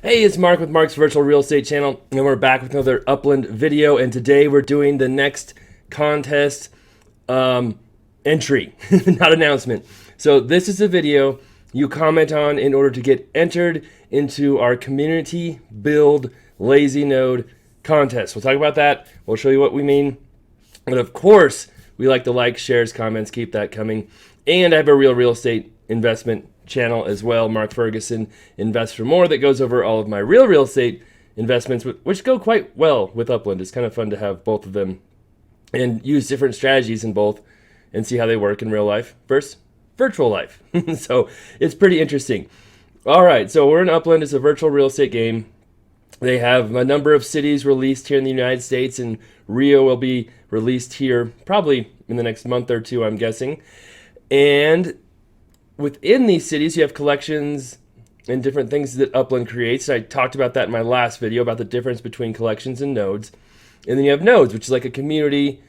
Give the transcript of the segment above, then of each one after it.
Hey, it's Mark with Mark's Virtual Real Estate Channel, and we're back with another Upland video. And today we're doing the next contest entry, not announcement. So this is a video you comment on in order to get entered into our community build lazy node contest. We'll talk about that. We'll show you what we mean. But of course, we like the likes, shares, comments. Keep that coming. And I have a real estate investment channel as well, Mark Ferguson Invest for More, that goes over all of my real estate investments, which go quite well with Upland. It's kind of fun to have both of them and use different strategies in both and see how they work in real life versus virtual life. So it's pretty interesting. All right, so we're in Upland. It's a virtual real estate game. They have a number of cities released here in the United States, and Rio will be released here probably in the next month or two, I'm guessing. And within these cities, you have collections and different things that Upland creates. I talked about that in my last video about the difference between collections and nodes. And then you have nodes, which is like a community,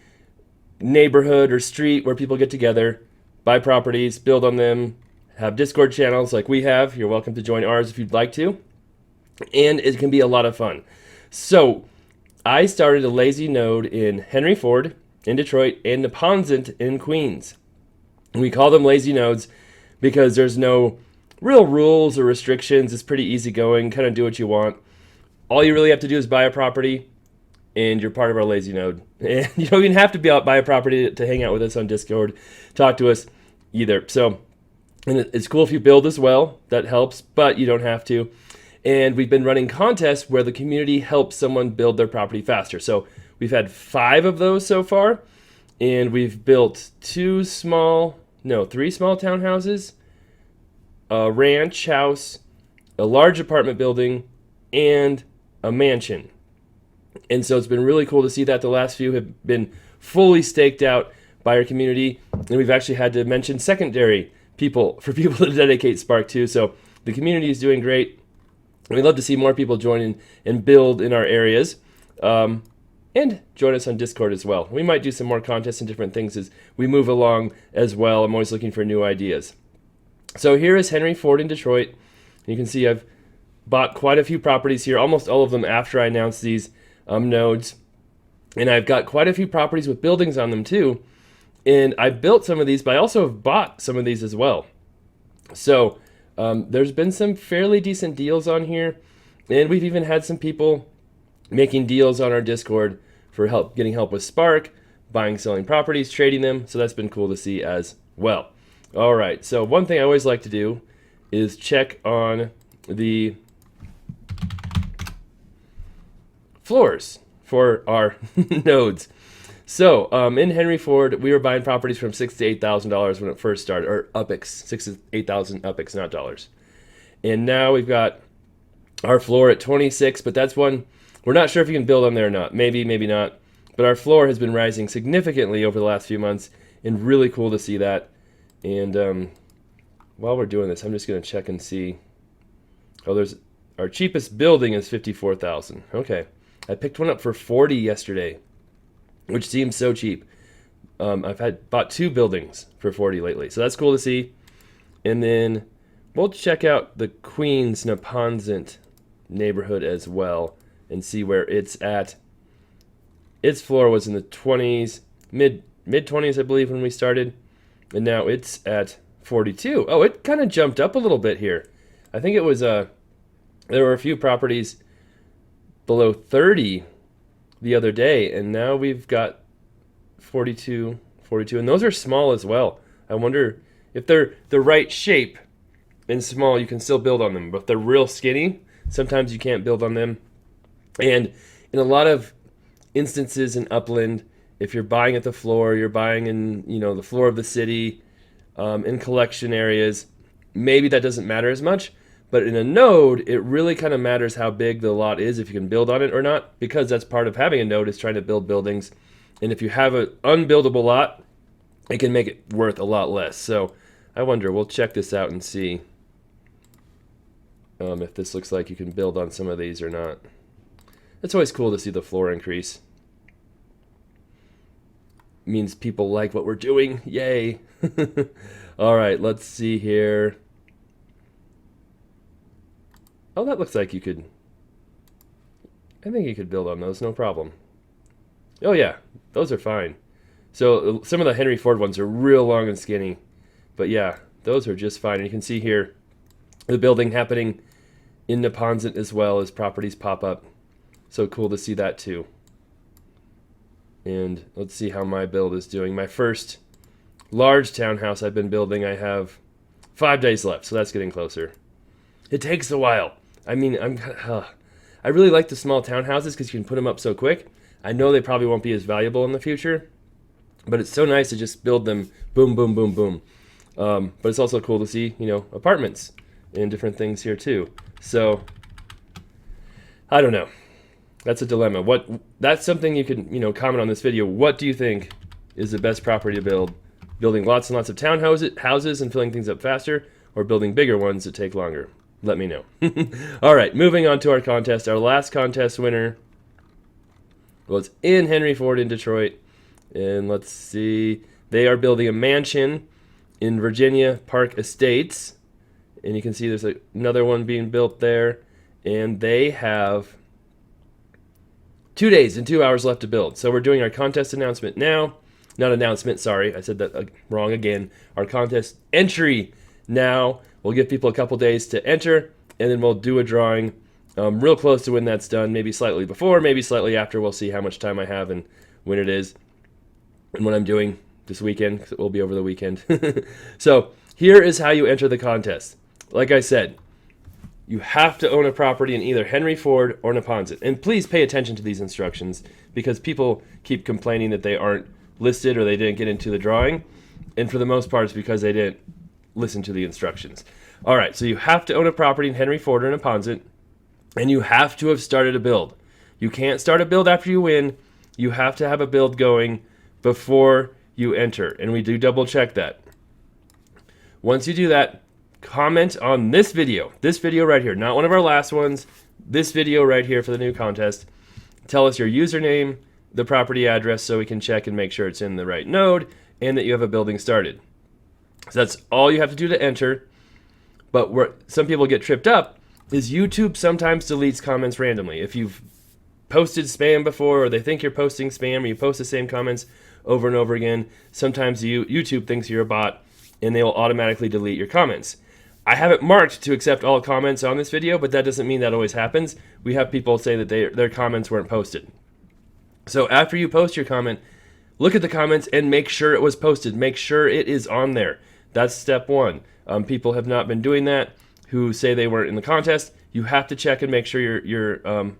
neighborhood, or street where people get together, buy properties, build on them, have Discord channels like we have. You're welcome to join ours if you'd like to. And it can be a lot of fun. So I started a lazy node in Henry Ford in Detroit and Neponset in Queens. And we call them lazy nodes because there's no real rules or restrictions. It's pretty easygoing, kind of do what you want. All you really have to do is buy a property, and you're part of our lazy node. And you don't even have to buy a property to hang out with us on Discord, talk to us either. So, and it's cool if you build as well. That helps, but you don't have to. And we've been running contests where the community helps someone build their property faster. So we've had 5 of those so far, and we've built 3 small townhouses, a ranch house, a large apartment building, and a mansion. And so it's been really cool to see that. The last few have been fully staked out by our community, and we've actually had to mention secondary people for people to dedicate Spark to. So the community is doing great. We'd love to see more people join in and build in our areas. And join us on Discord as well. We might do some more contests and different things as we move along as well. I'm always looking for new ideas. So here is Henry Ford in Detroit. You can see I've bought quite a few properties here, almost all of them after I announced these nodes. And I've got quite a few properties with buildings on them too. And I built some of these, but I also have bought some of these as well. So there's been some fairly decent deals on here. And we've even had some people making deals on our Discord for getting help with Spark, buying, selling properties, trading them. So that's been cool to see as well. All right, so one thing I always like to do is check on the floors for our nodes. So in Henry Ford, we were buying properties from $6,000 to $8,000 when it first started, or UPIX, 6,000 to 8,000 UPIX, not dollars. And now we've got our floor at 26, but that's one we're not sure if you can build on there or not. Maybe, maybe not. But our floor has been rising significantly over the last few months, and really cool to see that. And while we're doing this, I'm just going to check and see. Oh, our cheapest building is $54,000. Okay, I picked one up for $40 yesterday, which seems so cheap. I've bought 2 buildings for $40 lately, so that's cool to see. And then we'll check out the Queens Neponset neighborhood as well, and see where it's at. Its floor was in the 20s, mid 20s, I believe, when we started, and now it's at 42. Oh, it kind of jumped up a little bit here. I think it was there were a few properties below 30 the other day, and now we've got 42, and those are small as well. I wonder if they're the right shape and small, you can still build on them, but if they're real skinny, sometimes you can't build on them. And in a lot of instances in Upland, if you're buying at the floor, you're buying in the floor of the city, in collection areas, maybe that doesn't matter as much. But in a node, it really kind of matters how big the lot is, if you can build on it or not, because that's part of having a node is trying to build buildings. And if you have an unbuildable lot, it can make it worth a lot less. So I wonder, we'll check this out and see if this looks like you can build on some of these or not. It's always cool to see the floor increase. Means people like what we're doing. Yay. All right, let's see here. Oh, that looks like you could... I think you could build on those, no problem. Oh yeah, those are fine. So some of the Henry Ford ones are real long and skinny. But yeah, those are just fine. And you can see here the building happening in Neponset as well as properties pop up. So cool to see that too. And let's see how my build is doing. My first large townhouse I've been building, I have 5 days left, so that's getting closer. It takes a while. I mean, I really like the small townhouses because you can put them up so quick. I know they probably won't be as valuable in the future, but it's so nice to just build them boom, boom, boom, boom. But it's also cool to see, you know, apartments and different things here too. So, I don't know. That's a dilemma. That's something you can, you know, comment on this video. What do you think is the best property to build? Building lots and lots of townhouses and filling things up faster, or building bigger ones that take longer? Let me know. All right, moving on to our contest. Our last contest winner was in Henry Ford in Detroit. And let's see. They are building a mansion in Virginia Park Estates. And you can see there's another one being built there. And they have 2 days and 2 hours left to build. So we're doing our contest announcement now. Not announcement, sorry. I said that wrong again. Our contest entry now. We'll give people a couple days to enter, and then we'll do a drawing real close to when that's done. Maybe slightly before, maybe slightly after. We'll see how much time I have and when it is and what I'm doing this weekend, because it will be over the weekend. So here is how you enter the contest. Like I said, you have to own a property in either Henry Ford or Neponset. And please pay attention to these instructions, because people keep complaining that they aren't listed or they didn't get into the drawing. And for the most part, it's because they didn't listen to the instructions. All right, so you have to own a property in Henry Ford or Neponset, and you have to have started a build. You can't start a build after you win. You have to have a build going before you enter, and we do double check that. Once you do that, comment on this video right here, not one of our last ones, this video right here for the new contest. Tell us your username, the property address, so we can check and make sure it's in the right node and that you have a building started. So that's all you have to do to enter. But where some people get tripped up is YouTube sometimes deletes comments randomly. If you've posted spam before, or they think you're posting spam, or you post the same comments over and over again, sometimes YouTube thinks you're a bot and they will automatically delete your comments. I have it marked to accept all comments on this video, but that doesn't mean that always happens. We have people say that their comments weren't posted. So after you post your comment, look at the comments and make sure it was posted. Make sure it is on there. That's step one. People have not been doing that who say they weren't in the contest. You have to check and make sure your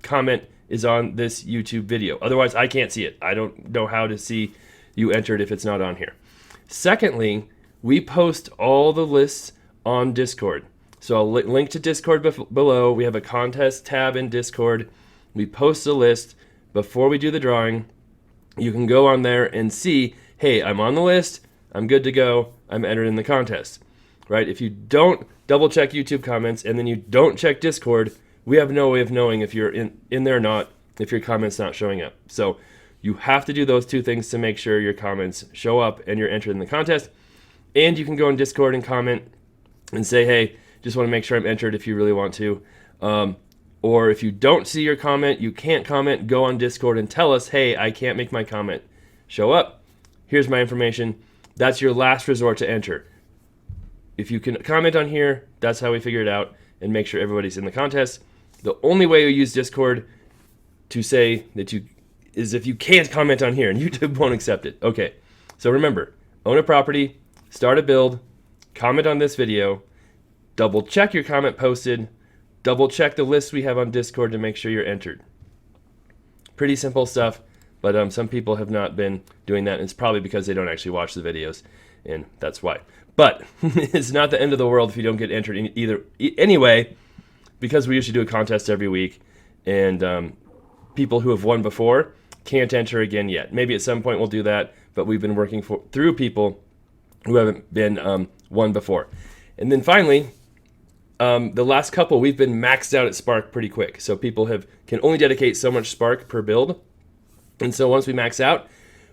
comment is on this YouTube video. Otherwise, I can't see it. I don't know how to see you entered if it's not on here. Secondly, we post all the lists on Discord. So I'll link to Discord below. We have a contest tab in Discord. We post a list before we do the drawing. You can go on there and see, hey, I'm on the list. I'm good to go. I'm entered in the contest, right? If you don't double check YouTube comments and then you don't check Discord, we have no way of knowing if you're in there or not, if your comment's not showing up. So you have to do those two things to make sure your comments show up and you're entered in the contest. And you can go in Discord and comment and say, hey, just want to make sure I'm entered if you really want to. Or if you don't see your comment, you can't comment, go on Discord and tell us, hey, I can't make my comment show up. Here's my information. That's your last resort to enter. If you can comment on here, that's how we figure it out and make sure everybody's in the contest. The only way you use Discord to say that is if you can't comment on here, and YouTube won't accept it. Okay, so remember, own a property, start a build, comment on this video, double check your comment posted, double check the list we have on Discord to make sure you're entered. Pretty simple stuff, but some people have not been doing that, and it's probably because they don't actually watch the videos, and that's why. But it's not the end of the world if you don't get entered anyway, because we usually do a contest every week, and people who have won before can't enter again yet. Maybe at some point we'll do that, but we've been working through people who haven't been won before. And then finally, the last couple, we've been maxed out at Spark pretty quick. So people can only dedicate so much Spark per build. And so once we max out,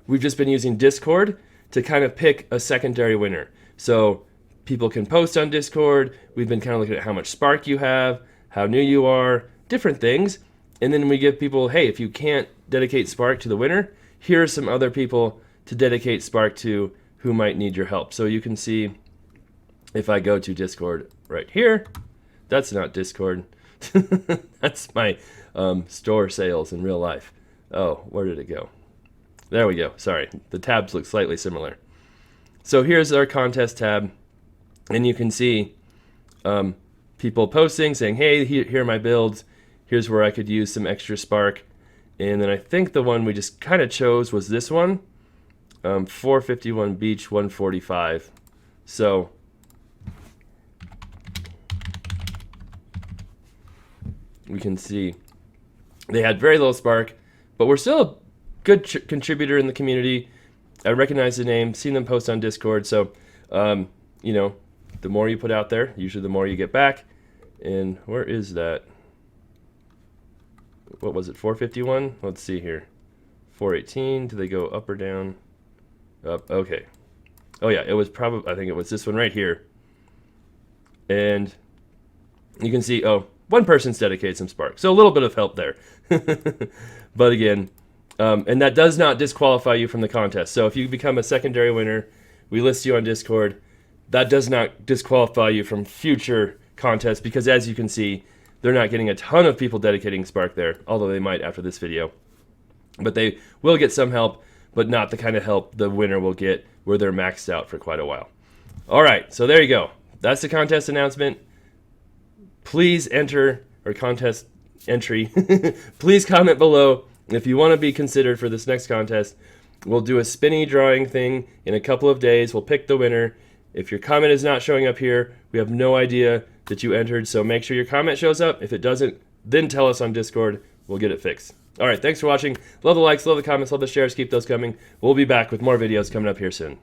we've just been using Discord to kind of pick a secondary winner. So People can post on Discord. We've been kind of looking at how much spark you have, how new you are, different things. And then we give people, hey, if you can't dedicate spark to the winner, here are some other people to dedicate spark to who might need your help. So you can see if I go to Discord right here, that's not Discord. That's my store sales in real life. Oh, where did it go? There we go. Sorry, the tabs look slightly similar. So here's our contest tab, and you can see people posting, saying, hey, here are my builds. Here's where I could use some extra spark. And then I think the one we just kind of chose was this one, 451 Beach 145. So we can see they had very low spark, but we're still a good contributor in the community. I recognize the name, seen them post on Discord. So, you know, the more you put out there, usually the more you get back. And where is that? What was it, 451? Let's see here. 418, do they go up or down? Up, okay. Oh yeah, it was probably, I think it was this one right here. And you can see, oh, one person's dedicated some spark. So a little bit of help there. But again, and that does not disqualify you from the contest. So if you become a secondary winner, we list you on Discord, that does not disqualify you from future contests, because as you can see, they're not getting a ton of people dedicating spark there, although they might after this video. But they will get some help, but not the kind of help the winner will get where they're maxed out for quite a while. All right, so there you go. That's the contest announcement. Please enter, or contest entry. Please comment below if you want to be considered for this next contest. We'll do a spinny drawing thing in a couple of days. We'll pick the winner. If your comment is not showing up here, we have no idea that you entered, so make sure your comment shows up. If it doesn't, then tell us on Discord. We'll get it fixed. All right, thanks for watching. Love the likes, love the comments, love the shares. Keep those coming. We'll be back with more videos coming up here soon.